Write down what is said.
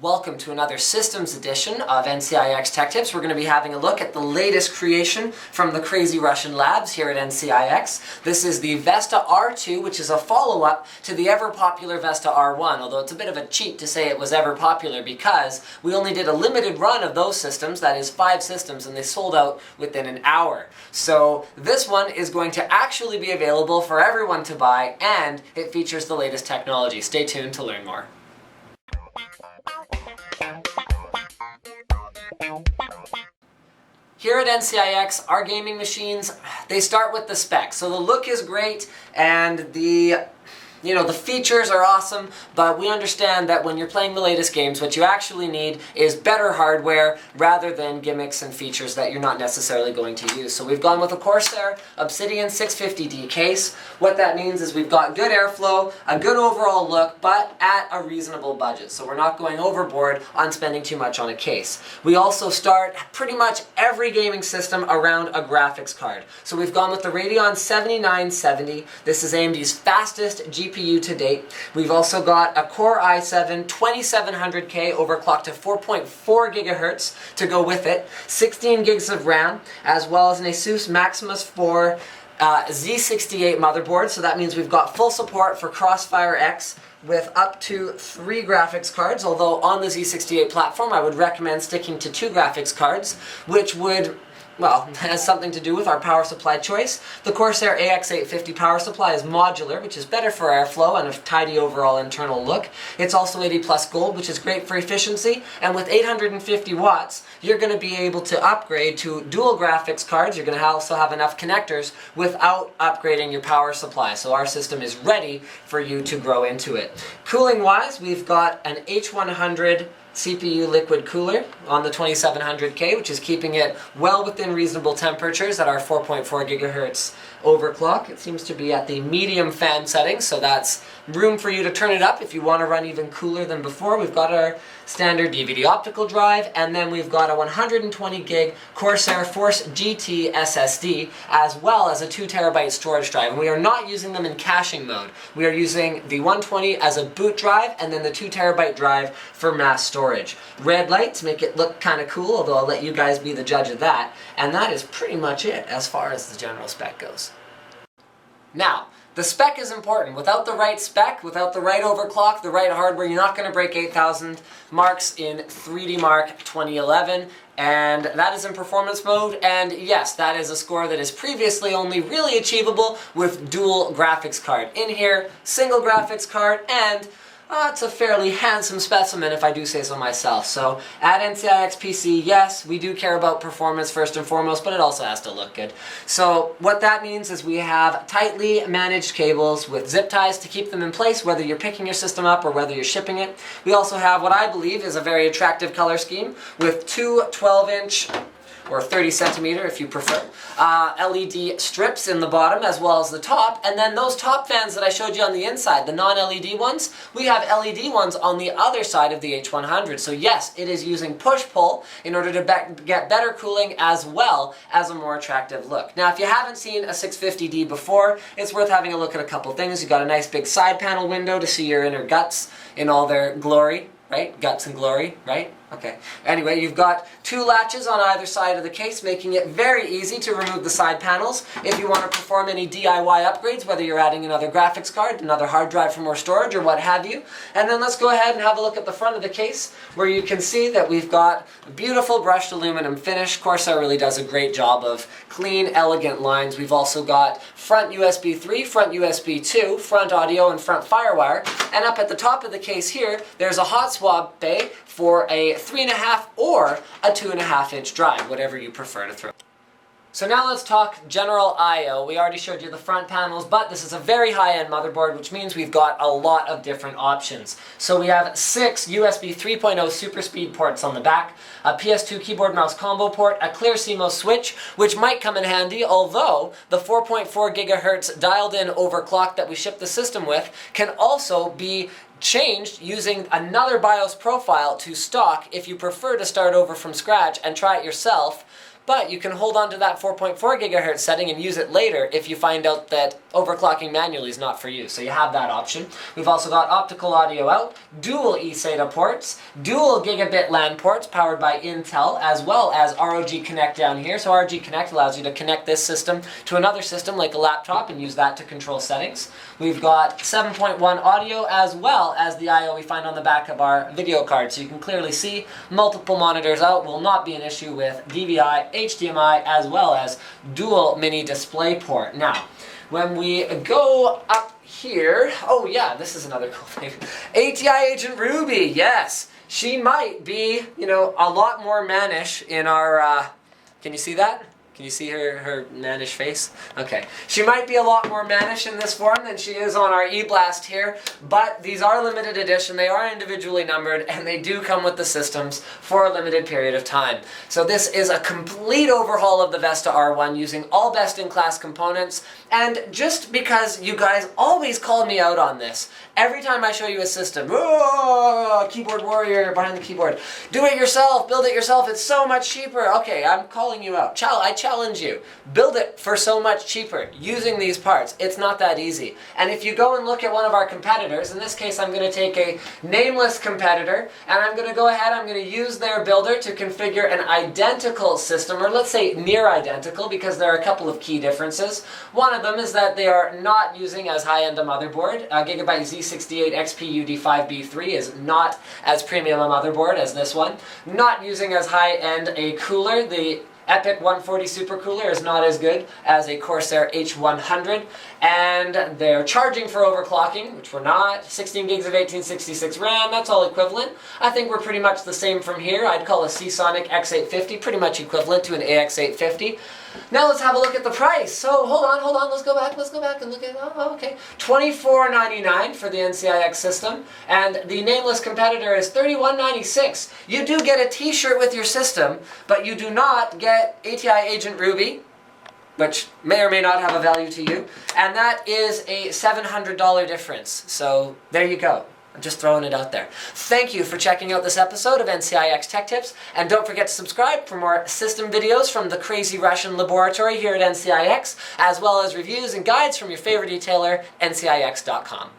Welcome to another Systems edition of NCIX Tech Tips. We're going to be having a look at the latest creation from the Crazy Russian Labs here at NCIX. This is the Vesta R2, which is a follow-up to the ever-popular Vesta R1, although it's a bit of a cheat to say it was ever popular because we only did a limited run of those systems, that is 5 systems, and they sold out within an hour. So this one is going to actually be available for everyone to buy, and it features the latest technology. Stay tuned to learn more. Here at NCIX, our gaming machines, they start with the specs. So the look is great and the features are awesome, but we understand that when you're playing the latest games, what you actually need is better hardware rather than gimmicks and features that you're not necessarily going to use. So we've gone with a Corsair Obsidian 650D case. What that means is we've got good airflow, a good overall look, but at a reasonable budget. So we're not going overboard on spending too much on a case. We also start pretty much every gaming system around a graphics card. So we've gone with the Radeon 7970. This is AMD's fastest GPU to date. We've also got a Core i7 2700K overclocked to 4.4 gigahertz to go with it, 16 gigs of RAM, as well as an Asus Maximus 4 Z68 motherboard. So that means we've got full support for Crossfire X with up to 3 graphics cards, although on the Z68 platform I would recommend sticking to 2 graphics cards, which would, well, has something to do with our power supply choice. The Corsair AX850 power supply is modular, which is better for airflow and a tidy overall internal look. It's also 80 plus gold, which is great for efficiency, and with 850 watts, you're going to be able to upgrade to dual graphics cards. You're going to also have enough connectors without upgrading your power supply, so our system is ready for you to grow into it. Cooling wise, we've got an H100 CPU liquid cooler on the 2700K, which is keeping it well within reasonable temperatures at our 4.4 gigahertz overclock. It seems to be at the medium fan setting, so that's room for you to turn it up if you want to run even cooler than before. We've got our standard DVD optical drive, and then we've got a 120 gig Corsair Force GT SSD, as well as a 2 terabyte storage drive. And we are not using them in caching mode. We are using the 120 as a boot drive, and then the 2 terabyte drive for mass storage. Red lights make it look kind of cool, although I'll let you guys be the judge of that. And that is pretty much it as far as the general spec goes. Now, the spec is important. Without the right spec, without the right overclock, the right hardware, you're not going to break 8,000 marks in 3D Mark 2011, and that is in performance mode, and yes, that is a score that is previously only really achievable with dual graphics card. In here, single graphics card, and it's a fairly handsome specimen if I do say so myself. So at NCIX PC, yes, we do care about performance first and foremost, but it also has to look good. So what that means is we have tightly managed cables with zip ties to keep them in place, whether you're picking your system up or whether you're shipping it. We also have what I believe is a very attractive color scheme with 2 12-inch or 30 centimeter if you prefer, LED strips in the bottom as well as the top, and then those top fans that I showed you on the inside, the non-LED ones, we have LED ones on the other side of the H100. So yes, it is using push-pull in order to get better cooling as well as a more attractive look. Now if you haven't seen a 650D before, it's worth having a look at a couple things. You've got a nice big side panel window to see your inner guts in all their glory, right? Guts and glory, right? Okay. Anyway, you've got 2 latches on either side of the case, making it very easy to remove the side panels if you want to perform any DIY upgrades, whether you're adding another graphics card, another hard drive for more storage, or what have you. And then let's go ahead and have a look at the front of the case, where you can see that we've got a beautiful brushed aluminum finish. Corsair really does a great job of clean, elegant lines. We've also got front USB 3, front USB 2, front audio, and front FireWire. And up at the top of the case here, there's a hot swap bay for a 3.5 or a 2.5 inch drive, whatever you prefer to throw. So now let's talk general I/O. We already showed you the front panels, but this is a very high-end motherboard, which means we've got a lot of different options. So we have 6 USB 3.0 super speed ports on the back, a PS2 keyboard mouse combo port, a clear CMOS switch, which might come in handy, although the 4.4 gigahertz dialed-in overclock that we ship the system with can also be changed using another BIOS profile to stock if you prefer to start over from scratch and try it yourself. but you can hold on to that 4.4 gigahertz setting and use it later if you find out that overclocking manually is not for you. So you have that option. We've also got optical audio out, dual eSATA ports, dual gigabit LAN ports powered by Intel, as well as ROG Connect down here. So ROG Connect allows you to connect this system to another system like a laptop and use that to control settings. We've got 7.1 audio as well as the I/O we find on the back of our video card. So you can clearly see multiple monitors out will not be an issue with DVI, HDMI, as well as dual mini display port. Now, when we go up here, oh yeah, this is another cool thing. ATI Agent Ruby, yes. She might be, you know, a lot more mannish in our, can you see that? Can you see her mannish face? Okay. She might be a lot more mannish in this form than she is on our E-Blast here, but these are limited edition, they are individually numbered, and they do come with the systems for a limited period of time. So this is a complete overhaul of the Vesta R1 using all best-in-class components, and just because you guys always call me out on this, every time I show you a system, oh, keyboard warrior behind the keyboard, do it yourself, build it yourself, it's so much cheaper. Okay, I'm calling you out. I challenge you. Build it for so much cheaper using these parts. It's not that easy. And if you go and look at one of our competitors, in this case I'm going to take a nameless competitor, and I'm going to go ahead, I'm going to use their builder to configure an identical system, or let's say near identical, because there are a couple of key differences. One of them is that they are not using as high-end a motherboard. Gigabyte Z68 XP UD5B3 is not as premium a motherboard as this one. Not using as high-end a cooler. The Epic 140 supercooler is not as good as a Corsair H100, and they're charging for overclocking, which we're not. 16 gigs of 1866 RAM, that's all equivalent. I think we're pretty much the same from here. I'd call a Seasonic X850 pretty much equivalent to an AX850. Now let's have a look at the price. So hold on, let's go back and look at, oh, okay. $24.99 for the NCIX system, and the nameless competitor is $31.96. You do get a t-shirt with your system, but you do not get ATI Agent Ruby, which may or may not have a value to you, and that is a $700 difference. So there you go. I'm just throwing it out there. Thank you for checking out this episode of NCIX Tech Tips, and don't forget to subscribe for more system videos from the Crazy Russian Laboratory here at NCIX, as well as reviews and guides from your favorite detailer, NCIX.com.